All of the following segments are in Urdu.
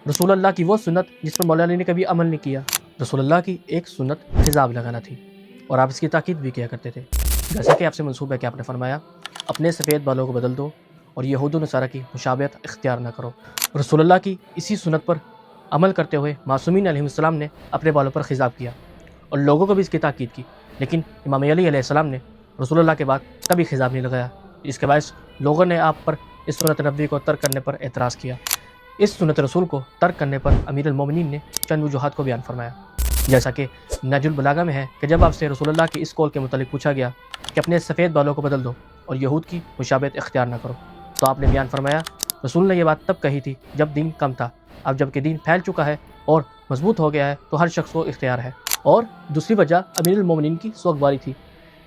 رسول اللہ کی وہ سنت جس پر مولا علی نے کبھی عمل نہیں کیا۔ رسول اللہ کی ایک سنت خضاب لگانا تھی، اور آپ اس کی تاکید بھی کیا کرتے تھے۔ جیسا کہ آپ سے منسوب ہے کہ آپ نے فرمایا اپنے سفید بالوں کو بدل دو اور یہود و نصارہ کی مشابہت اختیار نہ کرو۔ رسول اللہ کی اسی سنت پر عمل کرتے ہوئے معصومین علیہ السلام نے اپنے بالوں پر خضاب کیا اور لوگوں کو بھی اس کی تاکید کی، لیکن امام علی علیہ السلام نے رسول اللہ کے بعد کبھی خضاب نہیں لگایا، جس کے باعث لوگوں نے آپ پر اس سنت نبوی کو ترک کرنے پر اعتراض کیا۔ اس سنت رسول کو ترک کرنے پر امیر المومنین نے چند وجوہات کو بیان فرمایا، جیسا کہ نہج البلاغہ میں ہے کہ جب آپ سے رسول اللہ کے اس قول کے متعلق پوچھا گیا کہ اپنے سفید بالوں کو بدل دو اور یہود کی مشابہت اختیار نہ کرو، تو آپ نے بیان فرمایا رسول نے یہ بات تب کہی تھی جب دین کم تھا، اب جب کہ دین پھیل چکا ہے اور مضبوط ہو گیا ہے تو ہر شخص کو اختیار ہے۔ اور دوسری وجہ امیر المومنین کی سوگواری تھی،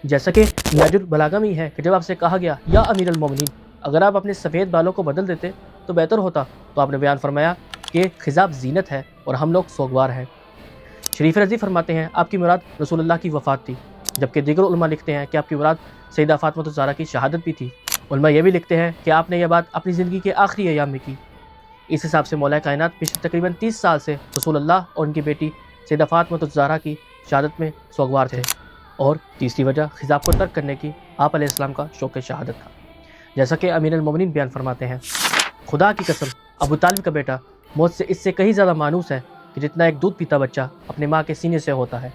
جیسا کہ نہج البلاغہ میں ہے کہ جب آپ سے کہا گیا یا امیر المومنین اگر آپ اپنے سفید بالوں کو بدل دیتے تو بہتر ہوتا، تو آپ نے بیان فرمایا کہ خضاب زینت ہے اور ہم لوگ سوگوار ہیں۔ شریف رضی فرماتے ہیں آپ کی مراد رسول اللہ کی وفات تھی، جبکہ دیگر علماء لکھتے ہیں کہ آپ کی مراد سیدہ فاطمہ الزہرا کی شہادت بھی تھی۔ علماء یہ بھی لکھتے ہیں کہ آپ نے یہ بات اپنی زندگی کے آخری ایام میں کی۔ اس حساب سے مولا کائنات پچھلے تقریباً 30 سال سے رسول اللہ اور ان کی بیٹی سیدہ فاطمہ الزہرا کی شہادت میں سوگوار تھے۔ اور تیسری وجہ خضاب کو ترک کرنے کی آپ علیہ السلام کا شوق شہادت تھا، جیسا کہ امیر المومنین بیان فرماتے ہیں خدا کی قسم ابو طالب کا بیٹا موت سے اس سے کہیں زیادہ مانوس ہے کہ جتنا ایک دودھ پیتا بچہ اپنے ماں کے سینے سے ہوتا ہے۔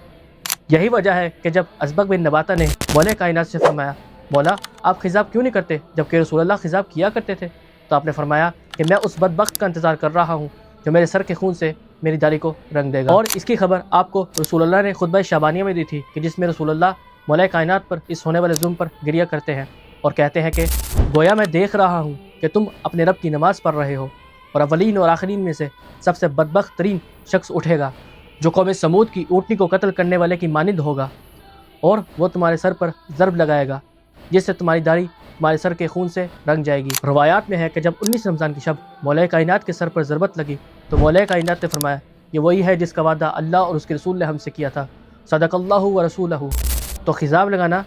یہی وجہ ہے کہ جب ازبق بن نباتہ نے مولا کائنات سے فرمایا مولا آپ خضاب کیوں نہیں کرتے جبکہ رسول اللہ خضاب کیا کرتے تھے، تو آپ نے فرمایا کہ میں اس بدبخت کا انتظار کر رہا ہوں جو میرے سر کے خون سے میری داڑھی کو رنگ دے گا۔ اور اس کی خبر آپ کو رسول اللہ نے خطبہ شعبانیہ میں دی تھی کہ جس میں رسول اللہ مولا کائنات پر اس ہونے والے ظلم پر گریہ کرتے ہیں اور کہتے ہیں کہ گویا میں دیکھ رہا ہوں کہ تم اپنے رب کی نماز پڑھ رہے ہو اور اولین اور آخرین میں سے سب سے بدبخت ترین شخص اٹھے گا جو قوم سمود کی اونٹنی کو قتل کرنے والے کی مانند ہوگا، اور وہ تمہارے سر پر ضرب لگائے گا جس سے تمہاری داڑھی تمہارے سر کے خون سے رنگ جائے گی۔ روایات میں ہے کہ جب 19 رمضان کی شب مولا کائنات کے سر پر ضربت لگی تو مولا کائنات نے فرمایا یہ وہی ہے جس کا وعدہ اللہ اور اس کے رسول نے ہم سے کیا تھا، صدق اللہ و رسولہ۔ تو خضاب لگانا